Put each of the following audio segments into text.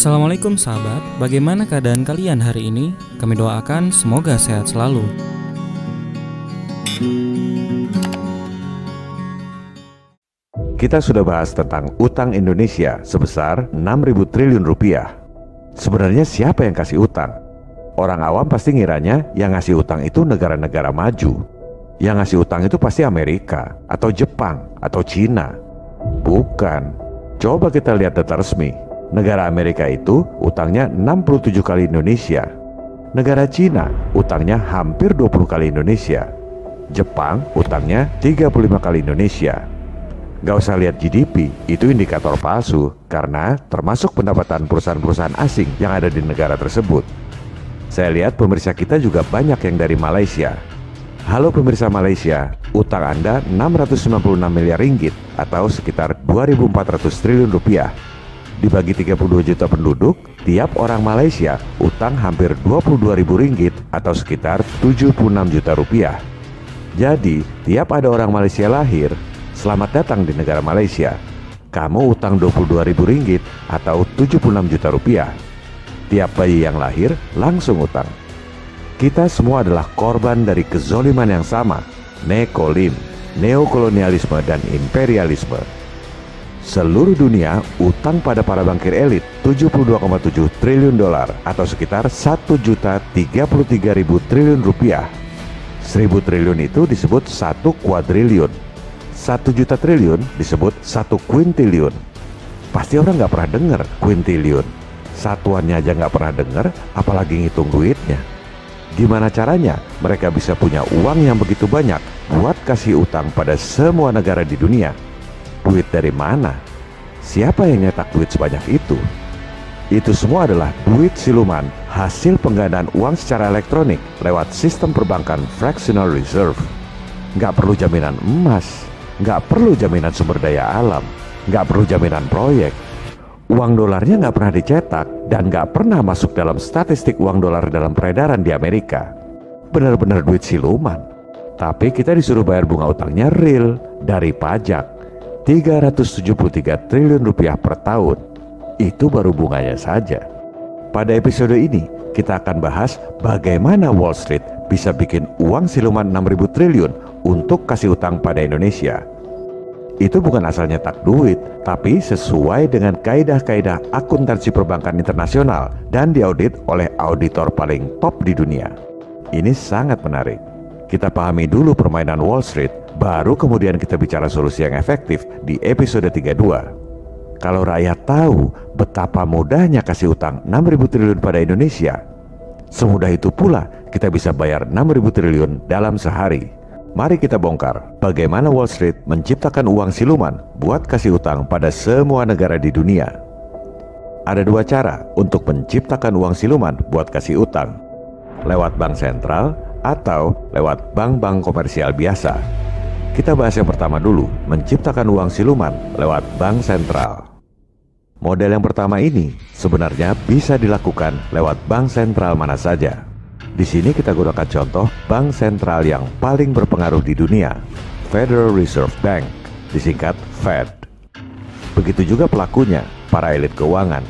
Assalamualaikum sahabat, bagaimana keadaan kalian hari ini? Kami doakan semoga sehat selalu. Kita sudah bahas tentang utang Indonesia sebesar 6.000 triliun rupiah. Sebenarnya siapa yang kasih utang? Orang awam pasti ngiranya yang ngasih utang itu negara-negara maju. Yang ngasih utang itu pasti Amerika, atau Jepang, atau Cina. Bukan. Coba kita lihat data resmi. Negara Amerika itu utangnya 67 kali Indonesia. Negara Cina utangnya hampir 20 kali Indonesia. Jepang utangnya 35 kali Indonesia. Gak usah lihat GDP, itu indikator palsu karena termasuk pendapatan perusahaan-perusahaan asing yang ada di negara tersebut. Saya lihat pemirsa kita juga banyak yang dari Malaysia. Halo pemirsa Malaysia, utang Anda 696 miliar ringgit atau sekitar 2.400 triliun rupiah. Dibagi 32 juta penduduk, tiap orang Malaysia utang hampir 22.000 ringgit atau sekitar 76 juta rupiah. Jadi, tiap ada orang Malaysia lahir, selamat datang di negara Malaysia. Kamu utang 22.000 ringgit atau 76 juta rupiah. Tiap bayi yang lahir langsung utang. Kita semua adalah korban dari kezoliman yang sama, nekolim, neokolonialisme dan imperialisme. Seluruh dunia utang pada para bankir elit 72,7 triliun dolar atau sekitar 1.033.000 triliun rupiah. 1.000 triliun itu disebut 1 kuadriliun. 1 juta triliun disebut 1 kuintiliun. Pasti orang nggak pernah dengar kuintiliun. Satuannya aja nggak pernah dengar, apalagi ngitung duitnya. Gimana caranya mereka bisa punya uang yang begitu banyak buat kasih utang pada semua negara di dunia? Duit dari mana? Siapa yang nyetak duit sebanyak itu? Itu semua adalah duit siluman hasil penggandaan uang secara elektronik lewat sistem perbankan fractional reserve. Nggak perlu jaminan emas, nggak perlu jaminan sumber daya alam, nggak perlu jaminan proyek. Uang dolarnya nggak pernah dicetak dan nggak pernah masuk dalam statistik uang dolar dalam peredaran di Amerika. Benar-benar duit siluman. Tapi kita disuruh bayar bunga utangnya real dari pajak. 373 triliun rupiah per tahun. Itu baru bunganya saja. Pada episode ini kita akan bahas bagaimana Wall Street bisa bikin uang siluman 6.000 triliun untuk kasih utang pada Indonesia. Itu bukan asal nyetak duit, tapi sesuai dengan kaidah-kaidah akuntansi perbankan internasional dan diaudit oleh auditor paling top di dunia. Ini sangat menarik. Kita pahami dulu permainan Wall Street, baru kemudian kita bicara solusi yang efektif di episode 32. Kalau rakyat tahu betapa mudahnya kasih utang 6.000 triliun pada Indonesia, semudah itu pula kita bisa bayar 6.000 triliun dalam sehari. Mari kita bongkar bagaimana Wall Street menciptakan uang siluman buat kasih utang pada semua negara di dunia. Ada dua cara untuk menciptakan uang siluman buat kasih utang. Lewat bank sentral atau lewat bank-bank komersial biasa. Kita bahas yang pertama dulu, menciptakan uang siluman lewat bank sentral. Model yang pertama ini sebenarnya bisa dilakukan lewat bank sentral mana saja. Di sini kita gunakan contoh bank sentral yang paling berpengaruh di dunia, Federal Reserve Bank, disingkat Fed. Begitu juga pelakunya, para elit keuangan.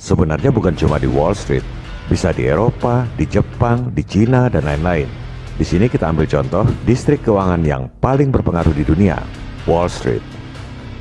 Sebenarnya bukan cuma di Wall Street, bisa di Eropa, di Jepang, di Cina, dan lain-lain. Di sini kita ambil contoh distrik keuangan yang paling berpengaruh di dunia, Wall Street.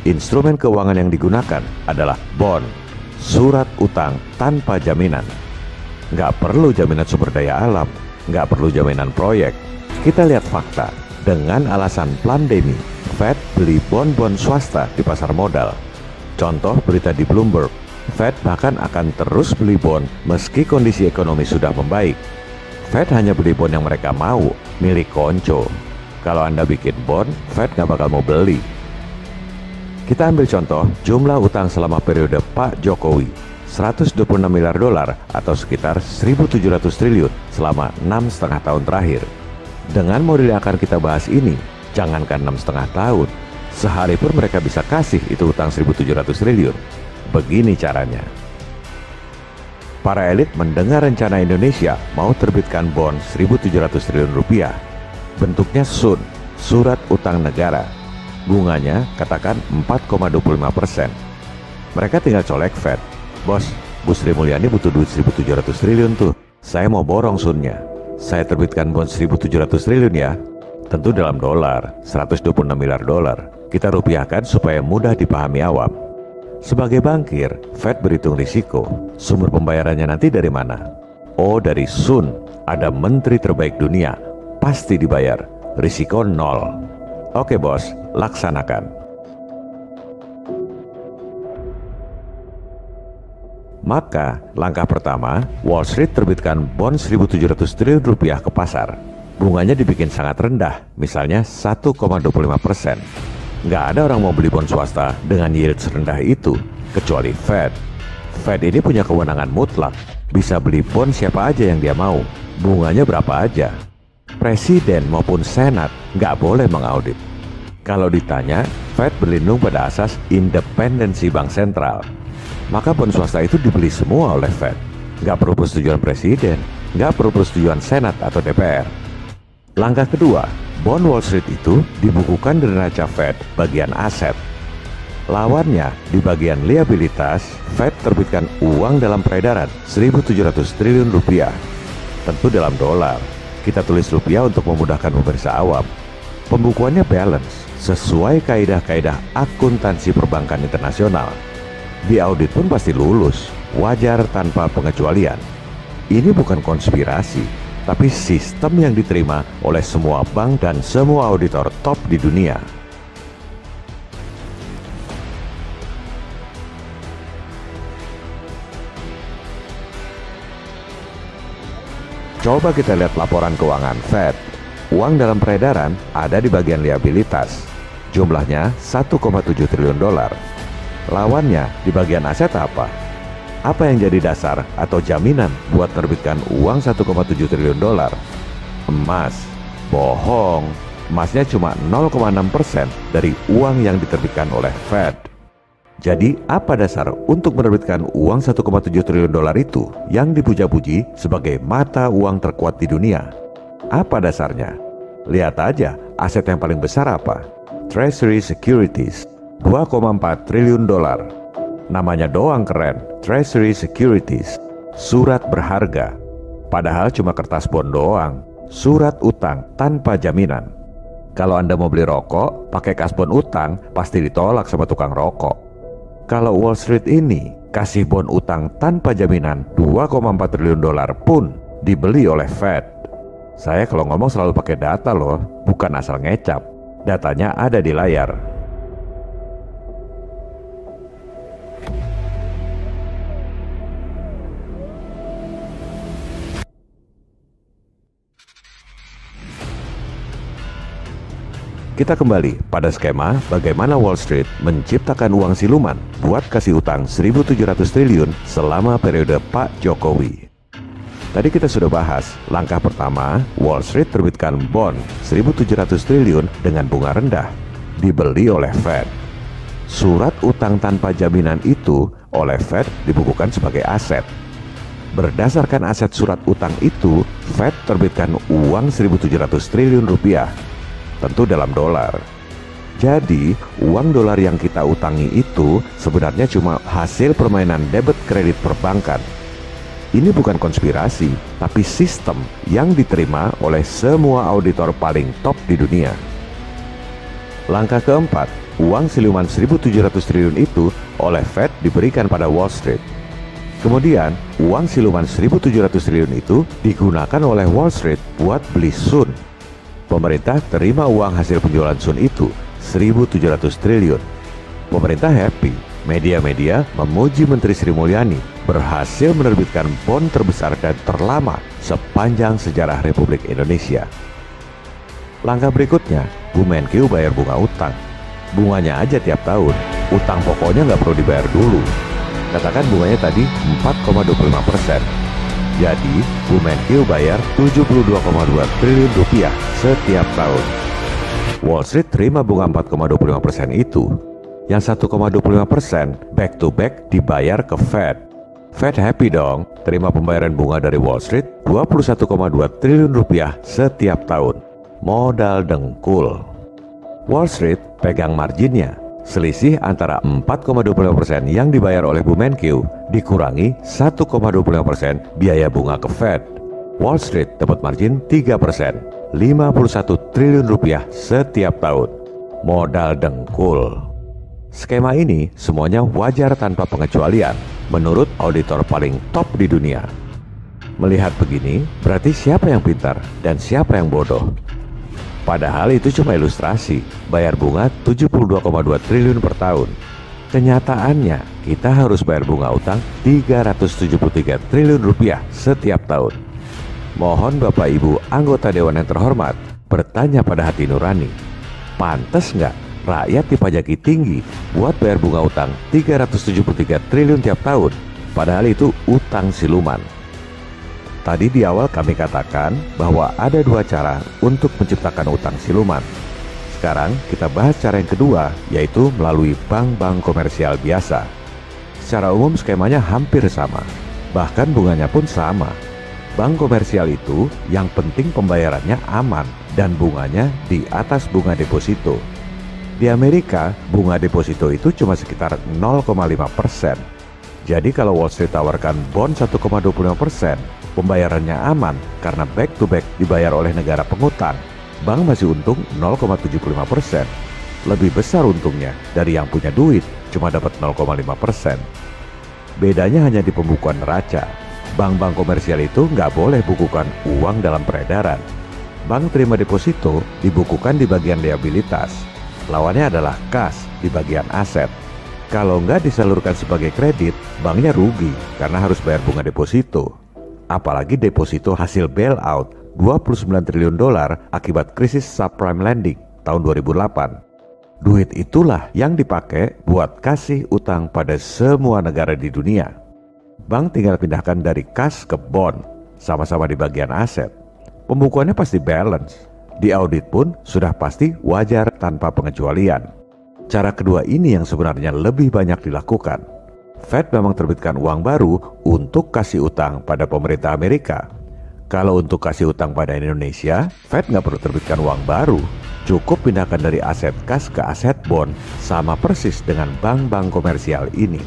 Instrumen keuangan yang digunakan adalah bond, surat utang tanpa jaminan. Nggak perlu jaminan sumber daya alam, nggak perlu jaminan proyek. Kita lihat fakta, dengan alasan pandemi, Fed beli bond-bond swasta di pasar modal. Contoh berita di Bloomberg, Fed bahkan akan terus beli bond meski kondisi ekonomi sudah membaik. Fed hanya beli bond yang mereka mau, milik konco. Kalau Anda bikin bond, Fed nggak bakal mau beli. Kita ambil contoh jumlah utang selama periode Pak Jokowi, 126 miliar dolar atau sekitar 1.700 triliun selama 6,5 tahun terakhir. Dengan model yang akan kita bahas ini, jangankan 6,5 tahun, sehari pun mereka bisa kasih itu utang 1.700 triliun. Begini caranya. Para elit mendengar rencana Indonesia mau terbitkan bond 1.700 triliun rupiah. Bentuknya SUN, surat utang negara. Bunganya katakan 4,25%. Mereka tinggal colek Fed. Bos, Bu Sri Mulyani butuh duit 1.700 triliun tuh. Saya mau borong sunnya. Saya terbitkan bond 1.700 triliun ya. Tentu dalam dolar, 126 miliar dolar. Kita rupiahkan supaya mudah dipahami awam. Sebagai bankir, Fed berhitung risiko. Sumber pembayarannya nanti dari mana? Oh, dari Sun. Ada menteri terbaik dunia. Pasti dibayar. Risiko nol. Oke bos, laksanakan. Maka, langkah pertama, Wall Street terbitkan bond 1.700 triliun rupiah ke pasar. Bunganya dibikin sangat rendah, misalnya 1,25%. Nggak ada orang mau beli bond swasta dengan yield serendah itu, kecuali Fed. Fed ini punya kewenangan mutlak, bisa beli bond siapa aja yang dia mau, bunganya berapa aja. Presiden maupun Senat nggak boleh mengaudit. Kalau ditanya, Fed berlindung pada asas independensi bank sentral. Maka bond swasta itu dibeli semua oleh Fed. Nggak perlu persetujuan Presiden, nggak perlu persetujuan Senat atau DPR. Langkah kedua, bond Wall Street itu dibukukan di neraca Fed bagian aset. Lawannya, di bagian liabilitas, Fed terbitkan uang dalam peredaran 1.700 triliun rupiah. Tentu dalam dolar. Kita tulis rupiah untuk memudahkan pemirsa awam. Pembukuannya balance, sesuai kaidah-kaidah akuntansi perbankan internasional. Di audit pun pasti lulus, wajar tanpa pengecualian. Ini bukan konspirasi, tapi sistem yang diterima oleh semua bank dan semua auditor top di dunia. Coba kita lihat laporan keuangan Fed. Uang dalam peredaran ada di bagian liabilitas. Jumlahnya 1,7 triliun dolar. Lawannya di bagian aset apa? Apa yang jadi dasar atau jaminan buat terbitkan uang 1,7 triliun dolar? Emas. Bohong. Emasnya cuma 0,6% dari uang yang diterbitkan oleh Fed. Jadi apa dasar untuk menerbitkan uang 1,7 triliun dolar itu yang dipuja-puji sebagai mata uang terkuat di dunia? Apa dasarnya? Lihat aja aset yang paling besar apa? Treasury Securities, 2,4 triliun dolar. Namanya doang keren, Treasury Securities, surat berharga. Padahal cuma kertas bond doang, surat utang tanpa jaminan. Kalau Anda mau beli rokok, pakai kasbon utang, pasti ditolak sama tukang rokok. Kalau Wall Street ini kasih bond utang tanpa jaminan 2,4 triliun dolar pun dibeli oleh Fed. Saya kalau ngomong selalu pakai data loh, bukan asal ngecap. Datanya ada di layar. Kita kembali pada skema bagaimana Wall Street menciptakan uang siluman buat kasih utang 1.700 triliun selama periode Pak Jokowi. Tadi kita sudah bahas, langkah pertama, Wall Street terbitkan bond 1.700 triliun dengan bunga rendah, dibeli oleh Fed. Surat utang tanpa jaminan itu oleh Fed dibukukan sebagai aset. Berdasarkan aset surat utang itu, Fed terbitkan uang 1.700 triliun rupiah, tentu dalam dolar. Jadi, uang dolar yang kita utangi itu sebenarnya cuma hasil permainan debit kredit perbankan. Ini bukan konspirasi, tapi sistem yang diterima oleh semua auditor paling top di dunia. Langkah keempat, uang siluman 1.700 triliun itu oleh Fed diberikan pada Wall Street. Kemudian, uang siluman 1.700 triliun itu digunakan oleh Wall Street buat beli Sun. Pemerintah terima uang hasil penjualan Sun itu 1.700 triliun. Pemerintah happy. Media-media memuji Menteri Sri Mulyani berhasil menerbitkan bond terbesar dan terlama sepanjang sejarah Republik Indonesia. Langkah berikutnya, Bu Menkyu bayar bunga utang. Bunganya aja tiap tahun, utang pokoknya nggak perlu dibayar dulu. Katakan bunganya tadi 4,25%. Jadi, Bu Menkyu bayar 72,2 triliun rupiah setiap tahun. Wall Street terima bunga 4,25% itu. Yang 1,25% back to back dibayar ke Fed. Fed happy dong, terima pembayaran bunga dari Wall Street 21,2 triliun rupiah setiap tahun. Modal dengkul. Wall Street pegang marginnya, Selisih antara 4,25% yang dibayar oleh Bu Menkyu dikurangi 1,25% biaya bunga ke Fed. Wall Street dapat margin 3%, 51 triliun rupiah setiap tahun. Modal dengkul. Skema ini semuanya wajar tanpa pengecualian menurut auditor paling top di dunia. Melihat begini, berarti siapa yang pintar dan siapa yang bodoh? Padahal itu cuma ilustrasi, bayar bunga 72,2 triliun per tahun. Kenyataannya, kita harus bayar bunga utang 373 triliun rupiah setiap tahun. Mohon Bapak Ibu anggota Dewan yang terhormat bertanya pada hati nurani, pantas nggak rakyat dipajaki tinggi buat bayar bunga utang 373 triliun tiap tahun, padahal itu utang siluman. Tadi di awal kami katakan bahwa ada dua cara untuk menciptakan utang siluman. Sekarang kita bahas cara yang kedua, yaitu melalui bank-bank komersial biasa. Secara umum skemanya hampir sama, bahkan bunganya pun sama. Bank komersial itu yang penting pembayarannya aman dan bunganya di atas bunga deposito. Di Amerika, bunga deposito itu cuma sekitar 0,5%. Jadi kalau Wall Street tawarkan bond 1,25%, pembayarannya aman karena back to back dibayar oleh negara pengutang. Bank masih untung 0,75%. Lebih besar untungnya dari yang punya duit, cuma dapat 0,5%. Bedanya hanya di pembukuan neraca. Bank-bank komersial itu nggak boleh bukukan uang dalam peredaran. Bank terima deposito dibukukan di bagian liabilitas. Lawannya adalah kas di bagian aset. Kalau nggak disalurkan sebagai kredit, banknya rugi karena harus bayar bunga deposito. Apalagi deposito hasil bailout 29 triliun dolar akibat krisis subprime lending tahun 2008. Duit itulah yang dipakai buat kasih utang pada semua negara di dunia. Bank tinggal pindahkan dari kas ke bond, sama-sama di bagian aset. Pembukuannya pasti balance. Di audit pun sudah pasti wajar tanpa pengecualian. Cara kedua ini yang sebenarnya lebih banyak dilakukan. Fed memang terbitkan uang baru untuk kasih utang pada pemerintah Amerika. Kalau untuk kasih utang pada Indonesia, Fed nggak perlu terbitkan uang baru. Cukup pindahkan dari aset kas ke aset bond, sama persis dengan bank-bank komersial ini.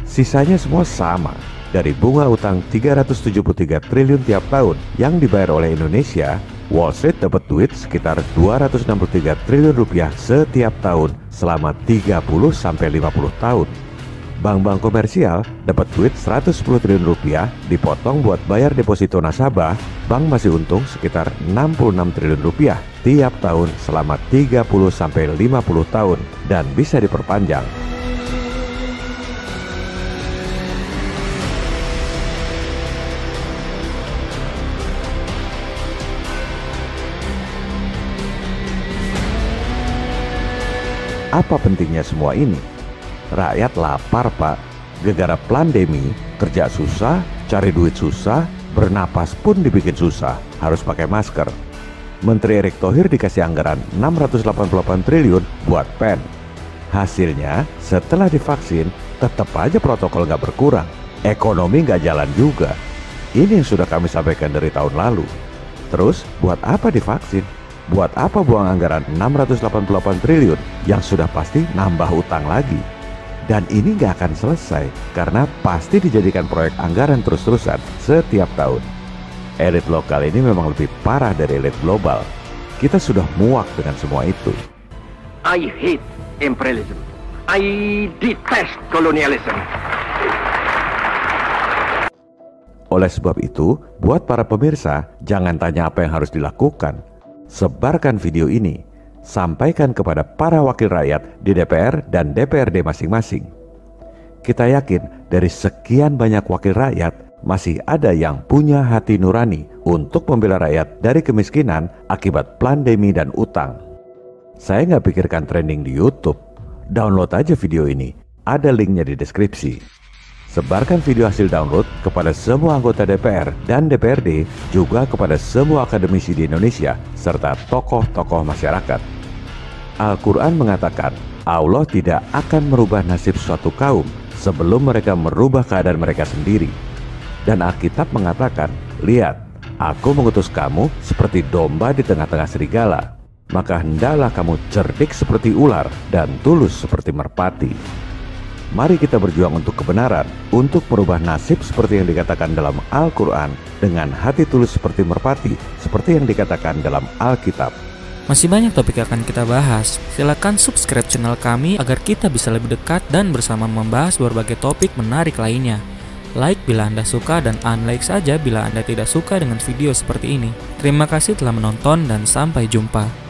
Sisanya semua sama, dari bunga utang 373 triliun tiap tahun yang dibayar oleh Indonesia, Wall Street dapat duit sekitar 263 triliun rupiah setiap tahun selama 30-50 tahun. Bank-bank komersial dapat duit 110 triliun rupiah dipotong buat bayar deposito nasabah, bank masih untung sekitar 66 triliun rupiah tiap tahun selama 30-50 tahun dan bisa diperpanjang. Apa pentingnya semua ini? Rakyat lapar, Pak. Gegara pandemi, kerja susah, cari duit susah, bernapas pun dibikin susah, harus pakai masker. Menteri Erick Thohir dikasih anggaran 688 triliun buat pen. Hasilnya, setelah divaksin, tetap aja protokol nggak berkurang. Ekonomi nggak jalan juga. Ini yang sudah kami sampaikan dari tahun lalu. Terus, buat apa divaksin? Buat apa buang anggaran 688 triliun yang sudah pasti nambah utang lagi? Dan ini nggak akan selesai karena pasti dijadikan proyek anggaran terus-terusan setiap tahun. Elit lokal ini memang lebih parah dari elit global. Kita sudah muak dengan semua itu. I hate imperialism. I detest colonialism. Oleh sebab itu, buat para pemirsa, jangan tanya apa yang harus dilakukan. Sebarkan video ini. Sampaikan kepada para wakil rakyat di DPR dan DPRD masing-masing. Kita yakin dari sekian banyak wakil rakyat masih ada yang punya hati nurani untuk membela rakyat dari kemiskinan akibat pandemi dan utang. Saya nggak pikirkan trending di YouTube. Download aja video ini, ada linknya di deskripsi. Sebarkan video hasil download kepada semua anggota DPR dan DPRD, juga kepada semua akademisi di Indonesia, serta tokoh-tokoh masyarakat. Al-Quran mengatakan, Allah tidak akan merubah nasib suatu kaum sebelum mereka merubah keadaan mereka sendiri. Dan Alkitab mengatakan, lihat, aku mengutus kamu seperti domba di tengah-tengah serigala. maka hendaklah kamu cerdik seperti ular dan tulus seperti merpati. Mari kita berjuang untuk kebenaran, untuk merubah nasib seperti yang dikatakan dalam Al-Quran, dengan hati tulus seperti merpati, seperti yang dikatakan dalam Alkitab. Masih banyak topik yang akan kita bahas. Silakan subscribe channel kami agar kita bisa lebih dekat dan bersama membahas berbagai topik menarik lainnya. Like bila Anda suka dan unlike saja bila Anda tidak suka dengan video seperti ini. Terima kasih telah menonton dan sampai jumpa.